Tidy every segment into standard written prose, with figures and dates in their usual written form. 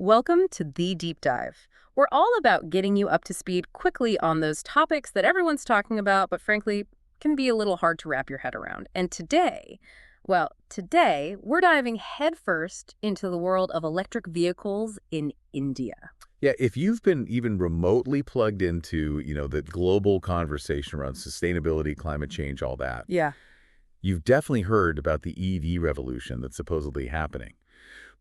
Welcome to The Deep Dive. We're all about getting you up to speed quickly on those topics that everyone's talking about, but frankly, can be a little hard to wrap your head around. And today, we're diving headfirst into the world of electric vehicles in India. Yeah, if you've been even remotely plugged into, the global conversation around sustainability, climate change, all that, Yeah. you've definitely heard about the EV revolution that's supposedly happening.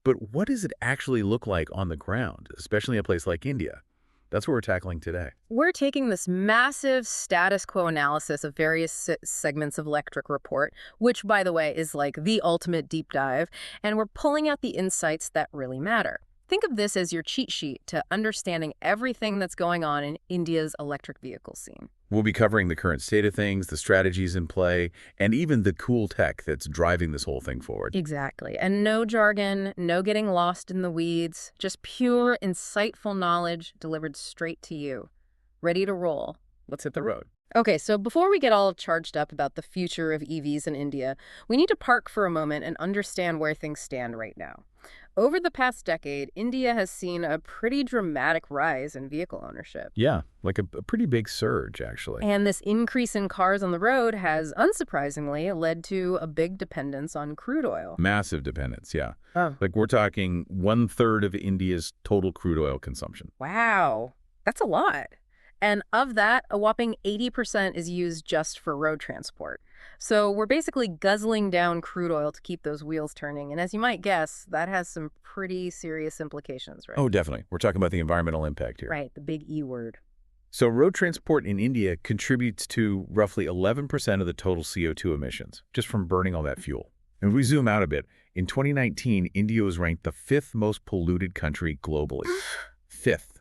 But what does it actually look like on the ground, especially in a place like India? That's what we're tackling today. We're taking this massive status quo analysis of various segments of Electric Report, which, by the way, is like the ultimate deep dive, and we're pulling out the insights that really matter. Think of this as your cheat sheet to understanding everything that's going on in India's electric vehicle scene. We'll be covering the current state of things, the strategies in play, and even the cool tech that's driving this whole thing forward. Exactly. And no jargon, no getting lost in the weeds, just pure, insightful knowledge delivered straight to you. Ready to roll. Let's hit the road. Okay, so before we get all charged up about the future of EVs in India, we need to park for a moment and understand where things stand right now. Over the past decade, India has seen a pretty dramatic rise in vehicle ownership. Yeah, like a pretty big surge, actually. And this increase in cars on the road has, unsurprisingly, led to a big dependence on crude oil. Massive dependence, yeah. Oh. Like we're talking 1/3 of India's total crude oil consumption. Wow, that's a lot. And of that, a whopping 80% is used just for road transport. So we're basically guzzling down crude oil to keep those wheels turning. And as you might guess, that has some pretty serious implications, right? Oh, definitely. We're talking about the environmental impact here. Right, the big E word. So road transport in India contributes to roughly 11% of the total CO2 emissions, just from burning all that fuel. And if we zoom out a bit, in 2019, India was ranked the 5th most polluted country globally. 5th.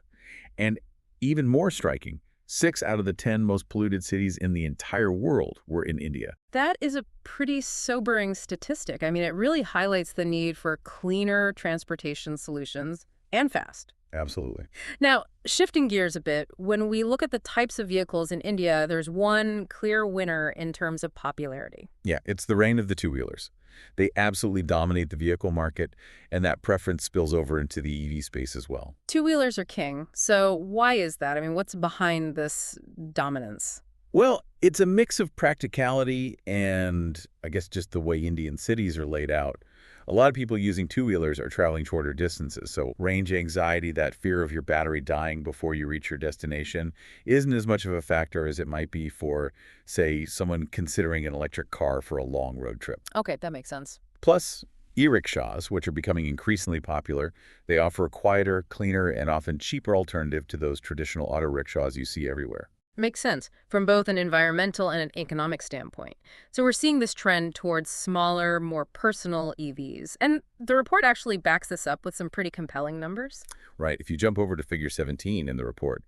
And even more striking, 6 out of the 10 most polluted cities in the entire world were in India. That is a pretty sobering statistic. I mean, it really highlights the need for cleaner transportation solutions and fast. Absolutely. Now, shifting gears a bit, when we look at the types of vehicles in India, there's one clear winner in terms of popularity. Yeah, it's the reign of the two-wheelers. They absolutely dominate the vehicle market, and that preference spills over into the EV space as well. Two-wheelers are king, so why is that? I mean, what's behind this dominance? Well, it's a mix of practicality and I guess just the way Indian cities are laid out. A lot of people using two-wheelers are traveling shorter distances, so range anxiety, that fear of your battery dying before you reach your destination, isn't as much of a factor as it might be for, say, someone considering an electric car for a long road trip. Okay, that makes sense. Plus, e-rickshaws, which are becoming increasingly popular, they offer a quieter, cleaner, and often cheaper alternative to those traditional auto rickshaws you see everywhere. Makes sense from both an environmental and an economic standpoint. So we're seeing this trend towards smaller, more personal EVs. And the report actually backs this up with some pretty compelling numbers. Right. If you jump over to figure 17 in the report,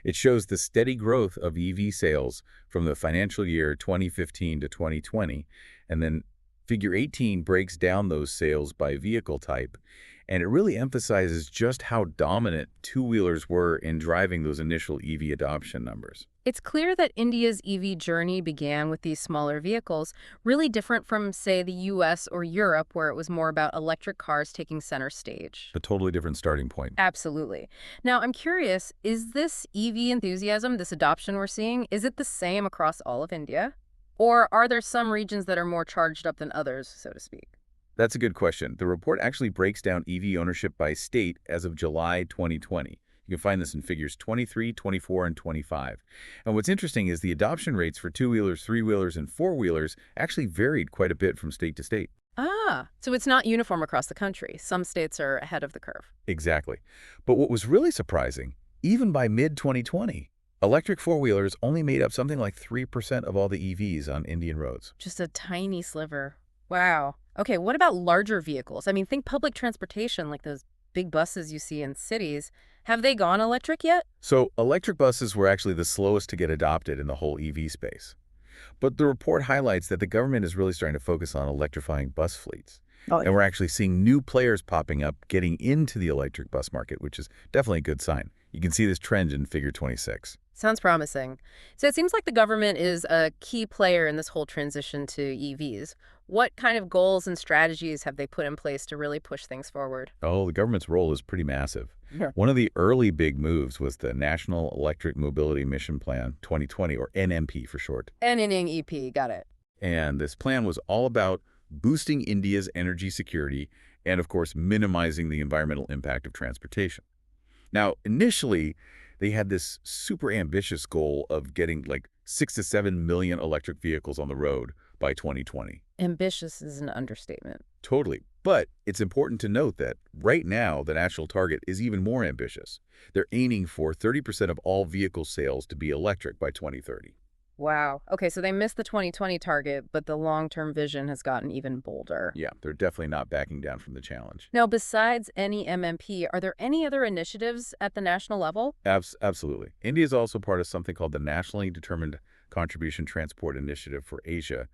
it shows the steady growth of EV sales from the financial year 2015 to 2020. And then figure 18 breaks down those sales by vehicle type. And it really emphasizes just how dominant two-wheelers were in driving those initial EV adoption numbers. It's clear that India's EV journey began with these smaller vehicles, really different from, say, the US or Europe, where it was more about electric cars taking center stage. A totally different starting point. Absolutely. Now, I'm curious, is this EV enthusiasm, this adoption we're seeing, is it the same across all of India? Or are there some regions that are more charged up than others, so to speak? That's a good question. The report actually breaks down EV ownership by state as of July 2020. You can find this in figures 23, 24, and 25. And what's interesting is the adoption rates for two-wheelers, three-wheelers, and four-wheelers actually varied quite a bit from state to state. Ah, so it's not uniform across the country. Some states are ahead of the curve. Exactly. But what was really surprising, even by mid-2020, electric four-wheelers only made up something like 3% of all the EVs on Indian roads. Just a tiny sliver. Wow. Okay, what about larger vehicles? I mean, think public transportation, like those big buses you see in cities. Have they gone electric yet? So electric buses were actually the slowest to get adopted in the whole EV space. But the report highlights that the government is really starting to focus on electrifying bus fleets. Oh, yeah. And we're actually seeing new players popping up, getting into the electric bus market, which is definitely a good sign. You can see this trend in figure 26. Sounds promising. So it seems like the government is a key player in this whole transition to EVs. What kind of goals and strategies have they put in place to really push things forward? Oh, the government's role is pretty massive. Yeah. One of the early big moves was the National Electric Mobility Mission Plan 2020, or NMP for short. And in EP, got it. And this plan was all about boosting India's energy security and, of course, minimizing the environmental impact of transportation. Now, initially, they had this super ambitious goal of getting like 6 to 7 million electric vehicles on the road by 2020. Ambitious is an understatement. Totally. But it's important to note that right now, the national target is even more ambitious. They're aiming for 30% of all vehicle sales to be electric by 2030. Wow. Okay, so they missed the 2020 target, but the long-term vision has gotten even bolder. Yeah, they're definitely not backing down from the challenge. Now, besides any MMP, are there any other initiatives at the national level? Absolutely. India is also part of something called the Nationally Determined Contribution Transport Initiative for Asia,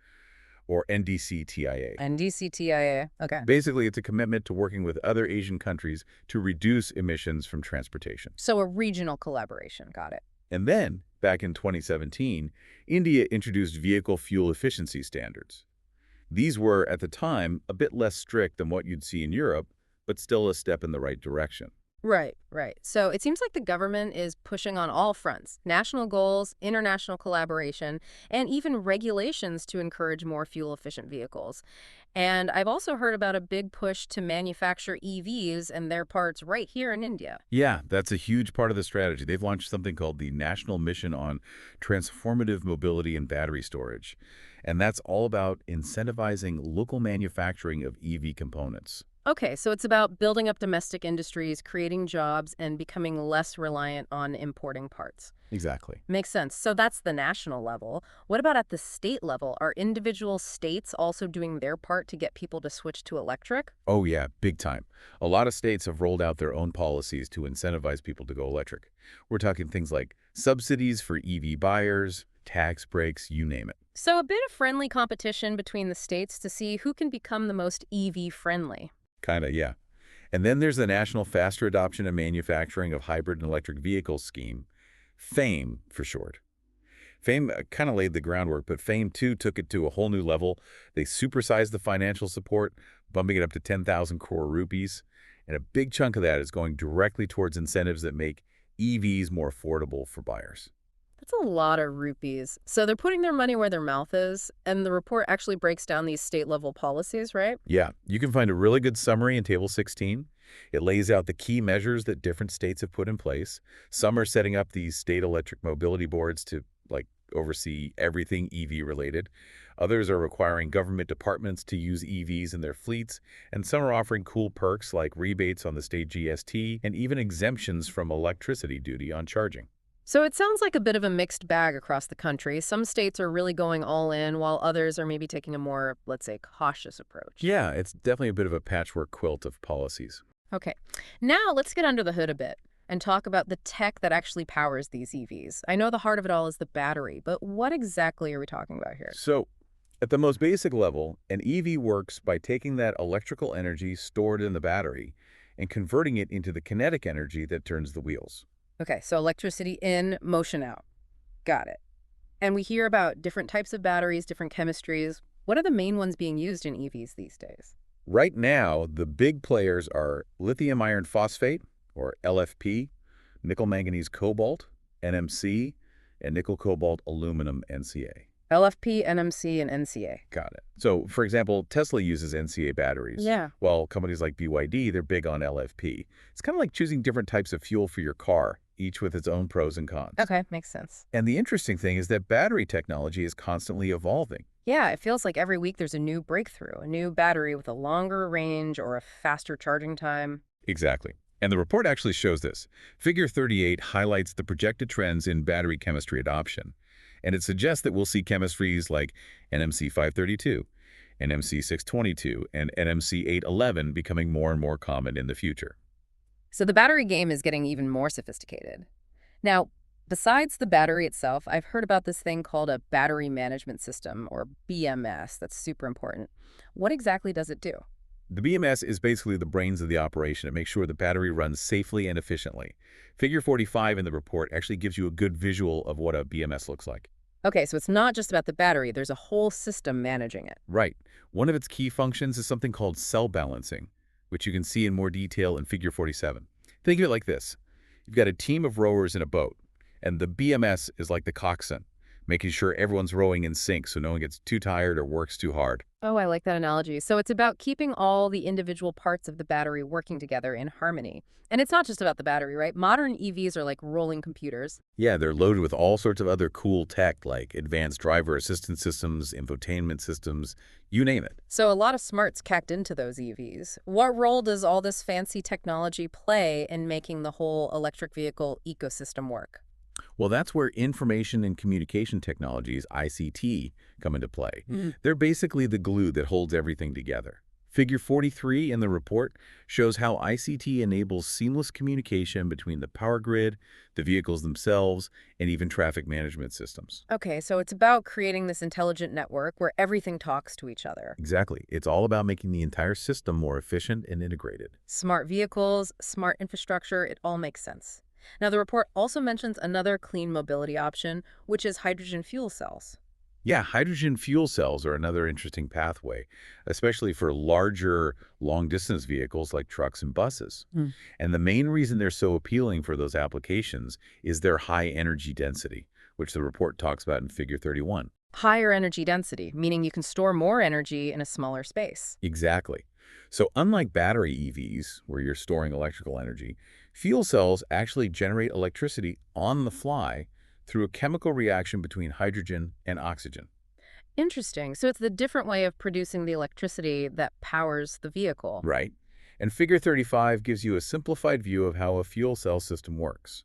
or NDCTIA. NDCTIA. Okay. Basically, it's a commitment to working with other Asian countries to reduce emissions from transportation. So a regional collaboration. Got it. And then, back in 2017, India introduced vehicle fuel efficiency standards. These were, at the time, a bit less strict than what you'd see in Europe, but still a step in the right direction. Right, right. So it seems like the government is pushing on all fronts: national goals, international collaboration, and even regulations to encourage more fuel-efficient vehicles. And I've also heard about a big push to manufacture EVs and their parts right here in India. Yeah, that's a huge part of the strategy. They've launched something called the National Mission on Transformative Mobility and Battery Storage. And that's all about incentivizing local manufacturing of EV components. Okay, so it's about building up domestic industries, creating jobs, and becoming less reliant on importing parts. Exactly. Makes sense. So that's the national level. What about at the state level? Are individual states also doing their part to get people to switch to electric? Oh yeah, big time. A lot of states have rolled out their own policies to incentivize people to go electric. We're talking things like subsidies for EV buyers, tax breaks, you name it. So a bit of friendly competition between the states to see who can become the most EV friendly. Kinda, yeah. And then there's the National Faster Adoption and Manufacturing of Hybrid and Electric Vehicles scheme, FAME for short. FAME kind of laid the groundwork, but FAME too took it to a whole new level. They supersized the financial support, bumping it up to 10,000 crore rupees. And a big chunk of that is going directly towards incentives that make EVs more affordable for buyers. That's a lot of rupees. So they're putting their money where their mouth is, and the report actually breaks down these state-level policies, right? Yeah, you can find a really good summary in Table 16. It lays out the key measures that different states have put in place. Some are setting up these state electric mobility boards to, like, oversee everything EV related. Others are requiring government departments to use EVs in their fleets, and some are offering cool perks like rebates on the state GST and even exemptions from electricity duty on charging. So it sounds like a bit of a mixed bag across the country. Some states are really going all in, while others are maybe taking a more, let's say, cautious approach. Yeah, it's definitely a bit of a patchwork quilt of policies. Okay, now let's get under the hood a bit and talk about the tech that actually powers these EVs. I know the heart of it all is the battery, but what exactly are we talking about here? So, at the most basic level, an EV works by taking that electrical energy stored in the battery and converting it into the kinetic energy that turns the wheels. Okay, so electricity in, motion out. Got it. And we hear about different types of batteries, different chemistries. What are the main ones being used in EVs these days? Right now, the big players are lithium iron phosphate, or LFP, nickel manganese cobalt, NMC, and nickel cobalt aluminum, NCA. LFP, NMC, and NCA. Got it. So, for example, Tesla uses NCA batteries. Yeah. While companies like BYD, they're big on LFP. It's kind of like choosing different types of fuel for your car, each with its own pros and cons. Okay, makes sense. And the interesting thing is that battery technology is constantly evolving. Yeah, it feels like every week there's a new breakthrough, a new battery with a longer range or a faster charging time. Exactly. And the report actually shows this. Figure 38 highlights the projected trends in battery chemistry adoption. And it suggests that we'll see chemistries like NMC 532, NMC 622, and NMC 811 becoming more and more common in the future. So the battery game is getting even more sophisticated. Now, besides the battery itself, I've heard about this thing called a battery management system, or BMS. That's super important. What exactly does it do? The BMS is basically the brains of the operation to make sure the battery runs safely and efficiently. Figure 45 in the report actually gives you a good visual of what a BMS looks like. Okay, so it's not just about the battery. There's a whole system managing it. Right. One of its key functions is something called cell balancing, which you can see in more detail in Figure 47. Think of it like this. You've got a team of rowers in a boat, and the BMS is like the coxswain, making sure everyone's rowing in sync so no one gets too tired or works too hard. Oh, I like that analogy. So it's about keeping all the individual parts of the battery working together in harmony. And it's not just about the battery, right? Modern EVs are like rolling computers. Yeah, they're loaded with all sorts of other cool tech like advanced driver assistance systems, infotainment systems, you name it. So a lot of smarts packed into those EVs. What role does all this fancy technology play in making the whole electric vehicle ecosystem work? Well, that's where information and communication technologies, ICT, come into play. Mhm. They're basically the glue that holds everything together. Figure 43 in the report shows how ICT enables seamless communication between the power grid, the vehicles themselves, and even traffic management systems. Okay, so it's about creating this intelligent network where everything talks to each other. Exactly. It's all about making the entire system more efficient and integrated. Smart vehicles, smart infrastructure, it all makes sense. Now, the report also mentions another clean mobility option, which is hydrogen fuel cells. Yeah, hydrogen fuel cells are another interesting pathway, especially for larger, long-distance vehicles like trucks and buses. Hmm. And the main reason they're so appealing for those applications is their high energy density, which the report talks about in Figure 31. Higher energy density, meaning you can store more energy in a smaller space. Exactly. So unlike battery EVs, where you're storing electrical energy, fuel cells actually generate electricity on the fly through a chemical reaction between hydrogen and oxygen. Interesting. So it's the different way of producing the electricity that powers the vehicle. Right. And Figure 35 gives you a simplified view of how a fuel cell system works.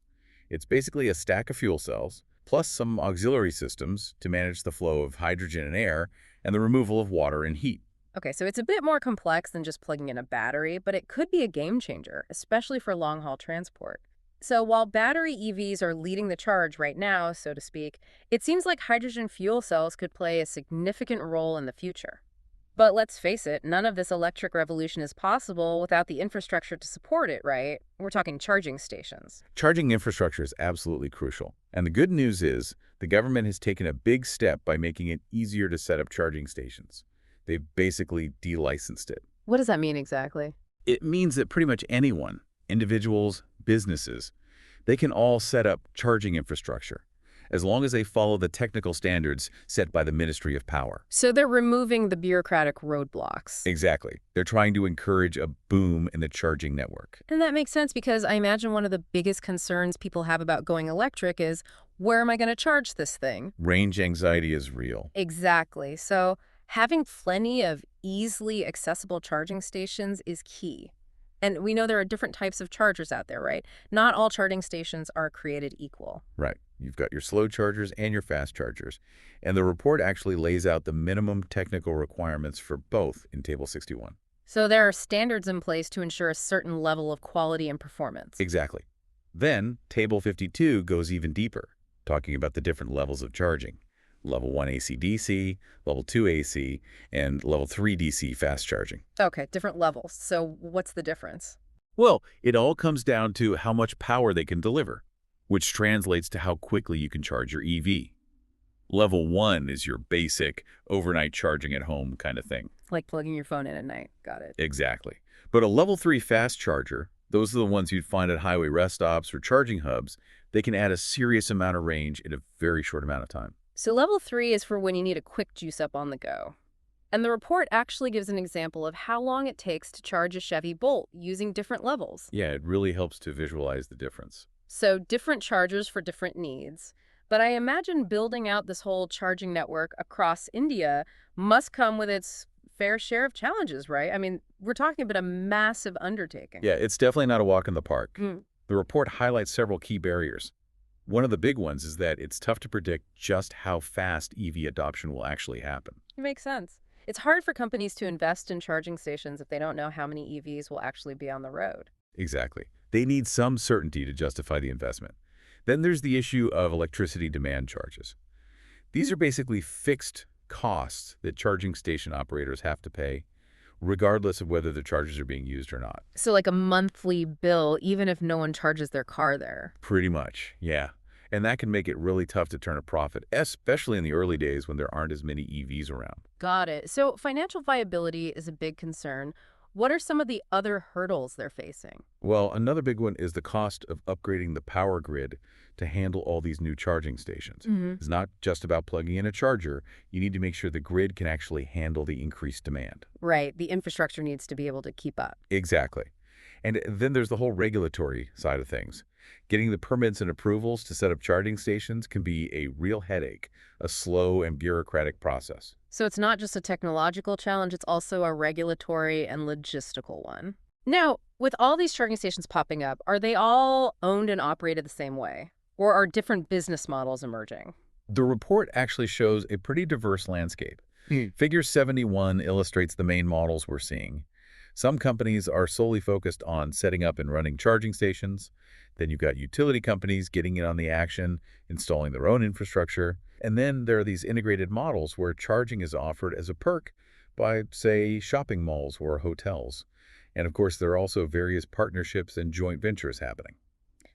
It's basically a stack of fuel cells, plus some auxiliary systems to manage the flow of hydrogen and air and the removal of water and heat. Okay, so it's a bit more complex than just plugging in a battery, but it could be a game changer, especially for long-haul transport. So while battery EVs are leading the charge right now, so to speak, it seems like hydrogen fuel cells could play a significant role in the future. But let's face it, none of this electric revolution is possible without the infrastructure to support it, right? We're talking charging stations. Charging infrastructure is absolutely crucial. And the good news is the government has taken a big step by making it easier to set up charging stations. They've basically delicensed it. What does that mean exactly? It means that pretty much anyone, individuals, businesses, they can all set up charging infrastructure as long as they follow the technical standards set by the Ministry of Power. So they're removing the bureaucratic roadblocks. Exactly. They're trying to encourage a boom in the charging network. And that makes sense because I imagine one of the biggest concerns people have about going electric is, where am I going to charge this thing? Range anxiety is real. Exactly. So having plenty of easily accessible charging stations is key. And we know there are different types of chargers out there, right? Not all charging stations are created equal. Right. You've got your slow chargers and your fast chargers. And the report actually lays out the minimum technical requirements for both in Table 61. So there are standards in place to ensure a certain level of quality and performance. Exactly. Then Table 52 goes even deeper, talking about the different levels of charging. Level 1 AC-DC, Level 2 AC, and Level 3 DC fast charging. Okay, different levels. So what's the difference? Well, it all comes down to how much power they can deliver, which translates to how quickly you can charge your EV. Level 1 is your basic overnight charging at home kind of thing. Like plugging your phone in at night. Got it. Exactly. But a Level 3 fast charger, those are the ones you'd find at highway rest stops or charging hubs, they can add a serious amount of range in a very short amount of time. So level 3 is for when you need a quick juice up on the go. And the report actually gives an example of how long it takes to charge a Chevy Bolt using different levels. Yeah, it really helps to visualize the difference. So different chargers for different needs. But I imagine building out this whole charging network across India must come with its fair share of challenges, right? I mean, we're talking about a massive undertaking. Yeah, it's definitely not a walk in the park. Mm. The report highlights several key barriers. One of the big ones is that it's tough to predict just how fast EV adoption will actually happen. It makes sense. It's hard for companies to invest in charging stations if they don't know how many EVs will actually be on the road. Exactly. They need some certainty to justify the investment. Then there's the issue of electricity demand charges. These are basically fixed costs that charging station operators have to pay, regardless of whether the chargers are being used or not. So like a monthly bill, even if no one charges their car there. Pretty much, yeah. And that can make it really tough to turn a profit, especially in the early days when there aren't as many EVs around. Got it. So financial viability is a big concern. What are some of the other hurdles they're facing? Well, another big one is the cost of upgrading the power grid to handle all these new charging stations. Hmm. It's not just about plugging in a charger. You need to make sure the grid can actually handle the increased demand. Right. The infrastructure needs to be able to keep up. Exactly. And then there's the whole regulatory side of things. Getting the permits and approvals to set up charging stations can be a real headache, a slow and bureaucratic process. So it's not just a technological challenge, it's also a regulatory and logistical one. Now, with all these charging stations popping up, are they all owned and operated the same way? Or are different business models emerging? The report actually shows a pretty diverse landscape. Figure 71 illustrates the main models we're seeing. Some companies are solely focused on setting up and running charging stations. Then you've got utility companies getting in on the action, installing their own infrastructure. And then there are these integrated models where charging is offered as a perk by, say, shopping malls or hotels. And of course, there are also various partnerships and joint ventures happening.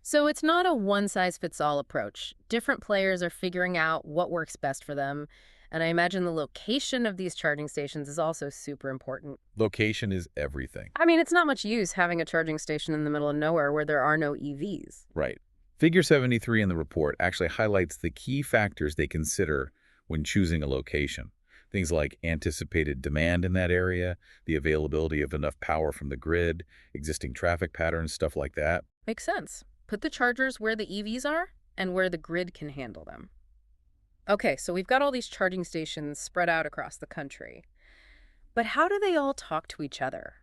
So it's not a one-size-fits-all approach. Different players are figuring out what works best for them. And I imagine the location of these charging stations is also super important. Location is everything. I mean, it's not much use having a charging station in the middle of nowhere where there are no EVs. Right. Figure 73 in the report actually highlights the key factors they consider when choosing a location. Things like anticipated demand in that area, the availability of enough power from the grid, existing traffic patterns, stuff like that. Makes sense. Put the chargers where the EVs are and where the grid can handle them. Okay, so we've got all these charging stations spread out across the country. But how do they all talk to each other?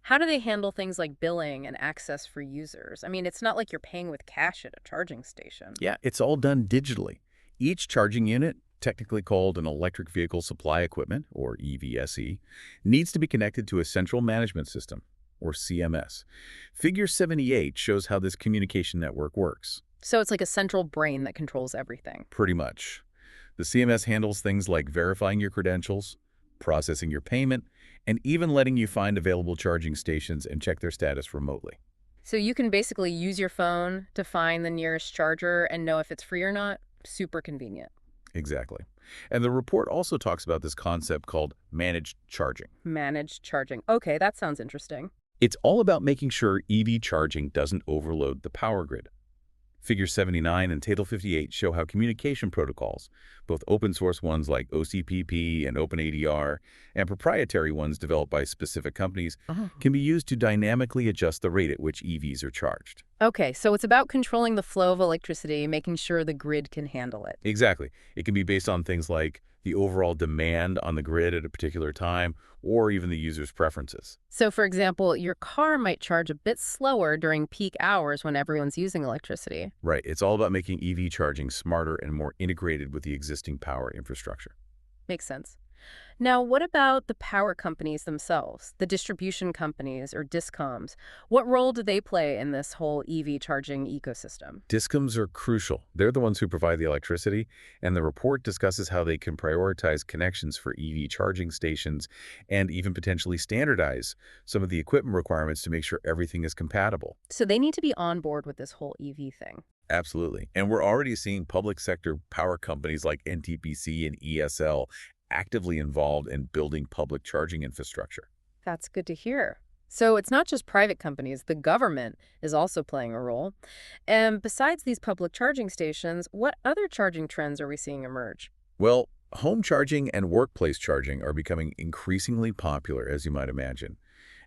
How do they handle things like billing and access for users? I mean, it's not like you're paying with cash at a charging station. Yeah, it's all done digitally. Each charging unit, technically called an electric vehicle supply equipment, or EVSE, needs to be connected to a central management system, or CMS. Figure 78 shows how this communication network works. So it's like a central brain that controls everything. Pretty much. The CMS handles things like verifying your credentials, processing your payment, and even letting you find available charging stations and check their status remotely. So you can basically use your phone to find the nearest charger and know if it's free or not. Super convenient. Exactly. And the report also talks about this concept called managed charging. Managed charging. Okay, that sounds interesting. It's all about making sure EV charging doesn't overload the power grid. Figure 79 and Table 58 show how communication protocols, both open source ones like OCPP and OpenADR, and proprietary ones developed by specific companies, can be used to dynamically adjust the rate at which EVs are charged. Okay, so it's about controlling the flow of electricity, making sure the grid can handle it. Exactly. It can be based on things like the overall demand on the grid at a particular time, or even the user's preferences. So, for example, your car might charge a bit slower during peak hours when everyone's using electricity. Right. It's all about making EV charging smarter and more integrated with the existing power infrastructure. Makes sense. Now, what about the power companies themselves, the distribution companies or discoms? What role do they play in this whole EV charging ecosystem? Discoms are crucial. They're the ones who provide the electricity, and the report discusses how they can prioritize connections for EV charging stations and even potentially standardize some of the equipment requirements to make sure everything is compatible. So they need to be on board with this whole EV thing. Absolutely. And we're already seeing public sector power companies like NTPC and ESL actively involved in building public charging infrastructure. That's good to hear. So it's not just private companies, the government is also playing a role. And besides these public charging stations, what other charging trends are we seeing emerge? Well, home charging and workplace charging are becoming increasingly popular, as you might imagine.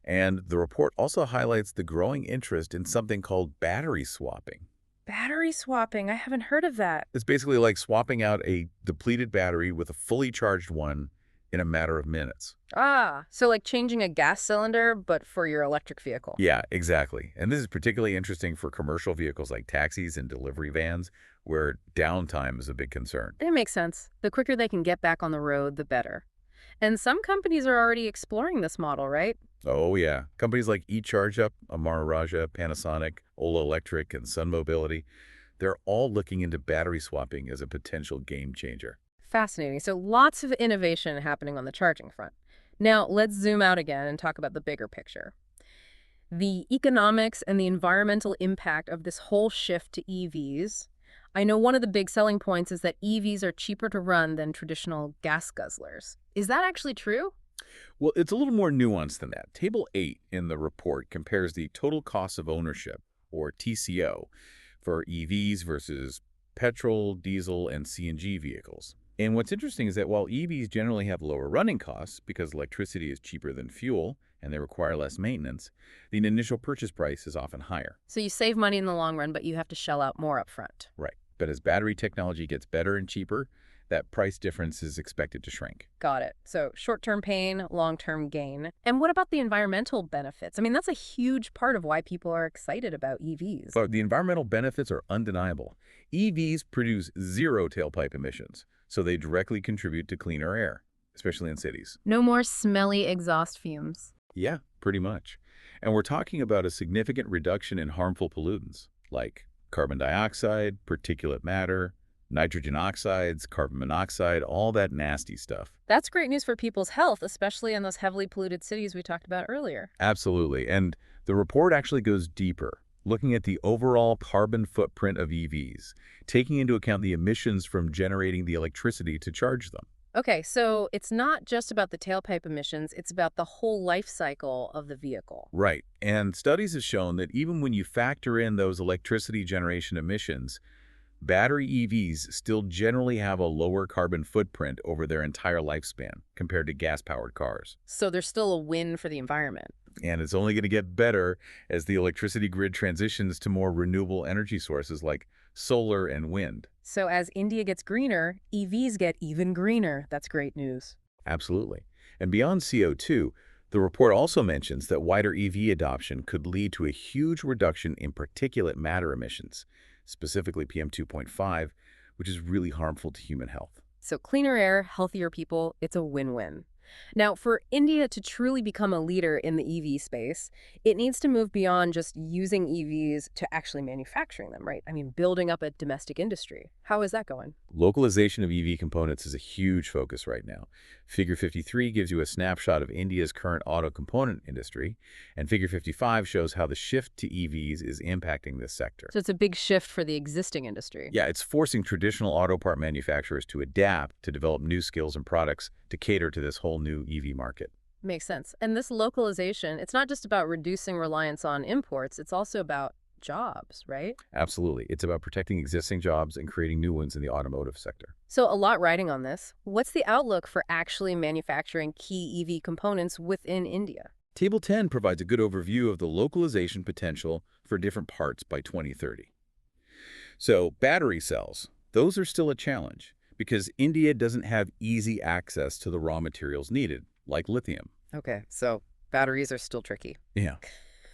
And the report also highlights the growing interest in something called battery swapping. Battery swapping, I haven't heard of that. It's basically like swapping out a depleted battery with a fully charged one in a matter of minutes. Ah, so like changing a gas cylinder, but for your electric vehicle. Yeah, exactly. And this is particularly interesting for commercial vehicles like taxis and delivery vans, where downtime is a big concern. It makes sense. The quicker they can get back on the road, the better. And some companies are already exploring this model, right? Oh, yeah. Companies like eChargeUp, Amara Raja, Panasonic, Ola Electric, and Sun Mobility, they're all looking into battery swapping as a potential game changer. Fascinating. So lots of innovation happening on the charging front. Now, let's zoom out again and talk about the bigger picture. The economics and the environmental impact of this whole shift to EVs. I know one of the big selling points is that EVs are cheaper to run than traditional gas guzzlers. Is that actually true? Well, it's a little more nuanced than that. Table 8 in the report compares the total cost of ownership, or TCO, for EVs versus petrol, diesel, and CNG vehicles. And what's interesting is that while EVs generally have lower running costs because electricity is cheaper than fuel and they require less maintenance, the initial purchase price is often higher. So you save money in the long run, but you have to shell out more upfront. Right. But as battery technology gets better and cheaper, that price difference is expected to shrink. Got it. So short-term pain, long-term gain. And what about the environmental benefits? I mean, that's a huge part of why people are excited about EVs. But the environmental benefits are undeniable. EVs produce zero tailpipe emissions, so they directly contribute to cleaner air, especially in cities. No more smelly exhaust fumes. Yeah, pretty much. And we're talking about a significant reduction in harmful pollutants like carbon dioxide, particulate matter, nitrogen oxides, carbon monoxide, all that nasty stuff. That's great news for people's health, especially in those heavily polluted cities we talked about earlier. Absolutely. And the report actually goes deeper, looking at the overall carbon footprint of EVs, taking into account the emissions from generating the electricity to charge them. Okay, so it's not just about the tailpipe emissions, it's about the whole life cycle of the vehicle. Right. And studies have shown that even when you factor in those electricity generation emissions, battery EVs still generally have a lower carbon footprint over their entire lifespan compared to gas-powered cars. So there's still a win for the environment. And it's only going to get better as the electricity grid transitions to more renewable energy sources like solar and wind. So as India gets greener, EVs get even greener. That's great news. Absolutely. And beyond CO2, the report also mentions that wider EV adoption could lead to a huge reduction in particulate matter emissions, specifically PM2.5, which is really harmful to human health. So cleaner air, healthier people, it's a win-win. Now, for India to truly become a leader in the EV space, it needs to move beyond just using EVs to actually manufacturing them, right? I mean, building up a domestic industry. How is that going? Localization of EV components is a huge focus right now. Figure 53 gives you a snapshot of India's current auto component industry, and Figure 55 shows how the shift to EVs is impacting this sector. So it's a big shift for the existing industry. Yeah, it's forcing traditional auto part manufacturers to adapt to develop new skills and products to cater to this whole new EV market. Makes sense. And this localization, it's not just about reducing reliance on imports, it's also about jobs, right? Absolutely. It's about protecting existing jobs and creating new ones in the automotive sector. So a lot riding on this. What's the outlook for actually manufacturing key EV components within India? Table 10 provides a good overview of the localization potential for different parts by 2030. So battery cells, those are still a challenge because India doesn't have easy access to the raw materials needed, like lithium. Okay, so batteries are still tricky. Yeah.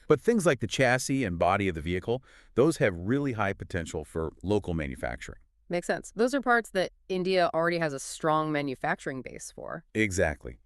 But things like the chassis and body of the vehicle, those have really high potential for local manufacturing. Makes sense. Those are parts that India already has a strong manufacturing base for. Exactly.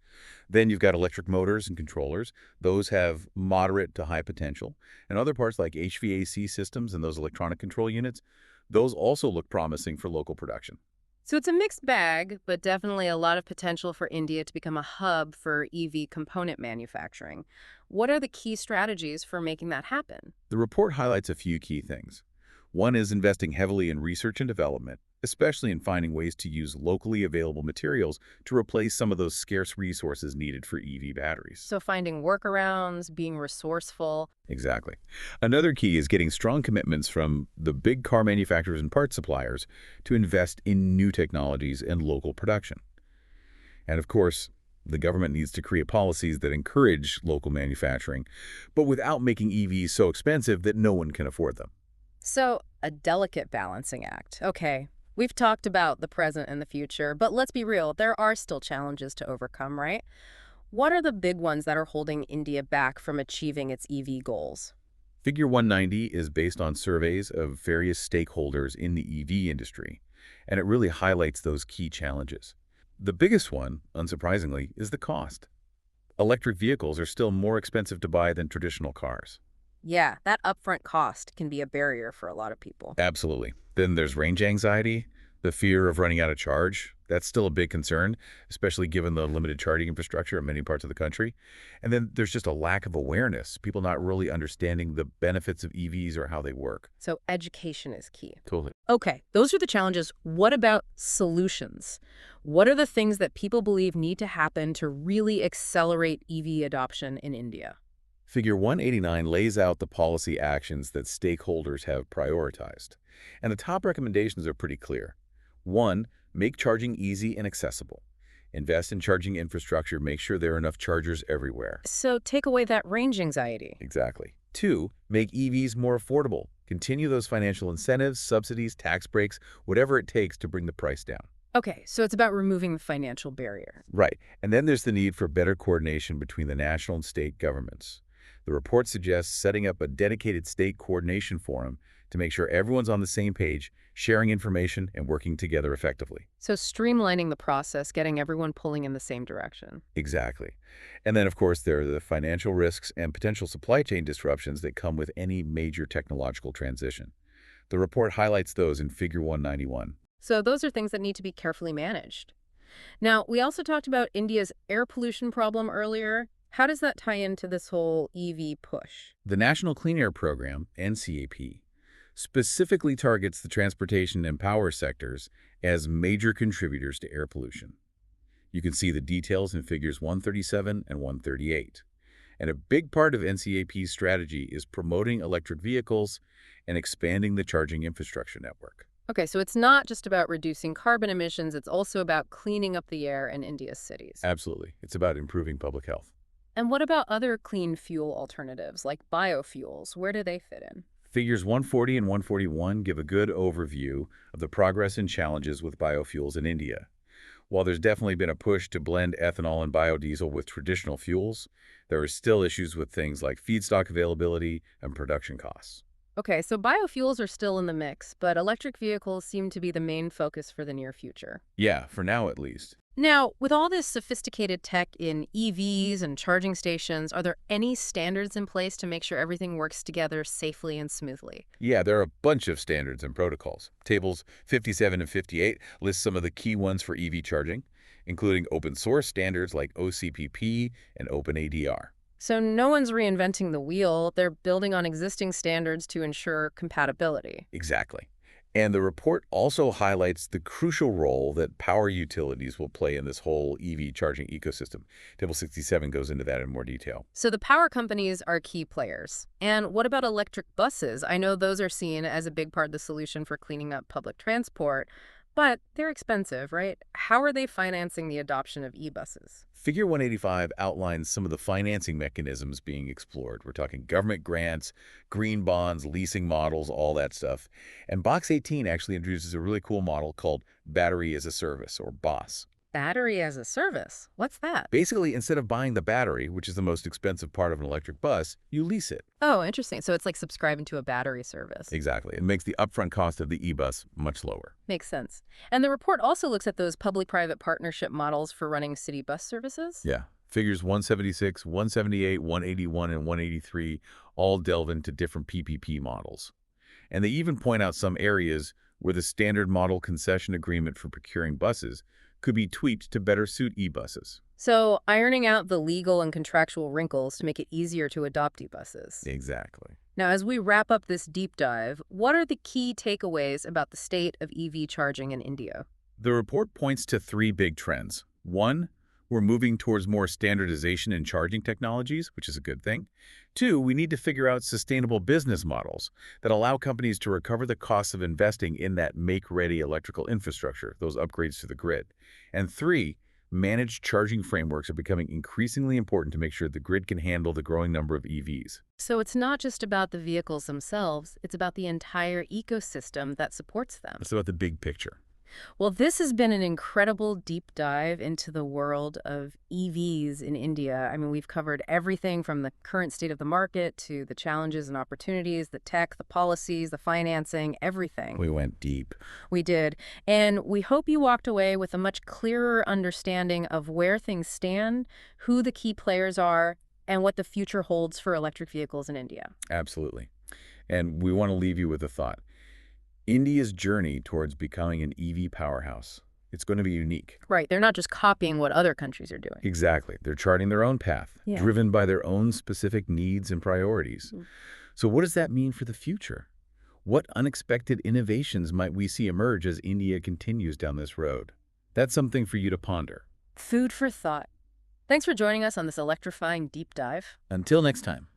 Then you've got electric motors and controllers. Those have moderate to high potential. And other parts like HVAC systems and those electronic control units, those also look promising for local production. So it's a mixed bag, but definitely a lot of potential for India to become a hub for EV component manufacturing. What are the key strategies for making that happen? The report highlights a few key things. One is investing heavily in research and development, especially in finding ways to use locally available materials to replace some of those scarce resources needed for EV batteries. So finding workarounds, being resourceful. Exactly. Another key is getting strong commitments from the big car manufacturers and parts suppliers to invest in new technologies and local production. And of course, the government needs to create policies that encourage local manufacturing, but without making EVs so expensive that no one can afford them. So a delicate balancing act. Okay, we've talked about the present and the future, but let's be real, there are still challenges to overcome, right? What are the big ones that are holding India back from achieving its EV goals? Figure 190 is based on surveys of various stakeholders in the EV industry, and it really highlights those key challenges. The biggest one, unsurprisingly, is the cost. Electric vehicles are still more expensive to buy than traditional cars. Yeah, that upfront cost can be a barrier for a lot of people. Absolutely. Then there's range anxiety. The fear of running out of charge, that's still a big concern, especially given the limited charging infrastructure in many parts of the country. And then there's just a lack of awareness, people not really understanding the benefits of EVs or how they work. So education is key. Totally. Okay, those are the challenges. What about solutions? What are the things that people believe need to happen to really accelerate EV adoption in India? Figure 189 lays out the policy actions that stakeholders have prioritized. And the top recommendations are pretty clear. 1. Make charging easy and accessible. Invest in charging infrastructure, make sure there are enough chargers everywhere. So take away that range anxiety. Exactly. 2. Make EVs more affordable. Continue those financial incentives, subsidies, tax breaks, whatever it takes to bring the price down. Okay, so it's about removing the financial barrier. Right. And then there's the need for better coordination between the national and state governments. The report suggests setting up a dedicated state coordination forum to make sure everyone's on the same page, sharing information and working together effectively. So streamlining the process, getting everyone pulling in the same direction. Exactly. And then, of course, there are the financial risks and potential supply chain disruptions that come with any major technological transition. The report highlights those in Figure 191. So those are things that need to be carefully managed. Now, we also talked about India's air pollution problem earlier. How does that tie into this whole EV push? The National Clean Air Program, NCAP, specifically targets the transportation and power sectors as major contributors to air pollution. You can see the details in Figures 137 and 138. And a big part of NCAP's strategy is promoting electric vehicles and expanding the charging infrastructure network. Okay, so it's not just about reducing carbon emissions, it's also about cleaning up the air in India's cities. Absolutely. It's about improving public health. And what about other clean fuel alternatives, like biofuels? Where do they fit in? Figures 140 and 141 give a good overview of the progress and challenges with biofuels in India. While there's definitely been a push to blend ethanol and biodiesel with traditional fuels, there are still issues with things like feedstock availability and production costs. Okay, so biofuels are still in the mix, but electric vehicles seem to be the main focus for the near future. Yeah, for now at least. Now, with all this sophisticated tech in EVs and charging stations, are there any standards in place to make sure everything works together safely and smoothly? Yeah, there are a bunch of standards and protocols. Tables 57 and 58 list some of the key ones for EV charging, including open source standards like OCPP and OpenADR. So no one's reinventing the wheel, they're building on existing standards to ensure compatibility. Exactly. And the report also highlights the crucial role that power utilities will play in this whole EV charging ecosystem. Table 67 goes into that in more detail. So the power companies are key players. And what about electric buses? I know those are seen as a big part of the solution for cleaning up public transport, but they're expensive, right? How are they financing the adoption of e-buses? Figure 185 outlines some of the financing mechanisms being explored. We're talking government grants, green bonds, leasing models, all that stuff. And Box 18 actually introduces a really cool model called Battery as a Service, or BOSS. Battery as a service? What's that? Basically, instead of buying the battery, which is the most expensive part of an electric bus, you lease it. Oh, interesting. So it's like subscribing to a battery service. Exactly. It makes the upfront cost of the e-bus much lower. Makes sense. And the report also looks at those public-private partnership models for running city bus services? Yeah. Figures 176, 178, 181, and 183 all delve into different PPP models. And they even point out some areas where the standard model concession agreement for procuring buses could be tweaked to better suit e-buses. So ironing out the legal and contractual wrinkles to make it easier to adopt e-buses. Exactly. Now, as we wrap up this deep dive, what are the key takeaways about the state of EV charging in India? The report points to three big trends. One, we're moving towards more standardization in charging technologies, which is a good thing. Two, we need to figure out sustainable business models that allow companies to recover the costs of investing in that make-ready electrical infrastructure, those upgrades to the grid. And three, managed charging frameworks are becoming increasingly important to make sure the grid can handle the growing number of EVs. So it's not just about the vehicles themselves, it's about the entire ecosystem that supports them. It's about the big picture. Well, this has been an incredible deep dive into the world of EVs in India. I mean, we've covered everything from the current state of the market to the challenges and opportunities, the tech, the policies, the financing, everything. We went deep. We did. And we hope you walked away with a much clearer understanding of where things stand, who the key players are, and what the future holds for electric vehicles in India. Absolutely. And we want to leave you with a thought. India's journey towards becoming an EV powerhouse. It's going to be unique. Right. They're not just copying what other countries are doing. Exactly. They're charting their own path, Yeah. driven by their own specific needs and priorities. Mm. So what does that mean for the future? What unexpected innovations might we see emerge as India continues down this road? That's something for you to ponder. Food for thought. Thanks for joining us on this electrifying deep dive. Until next time.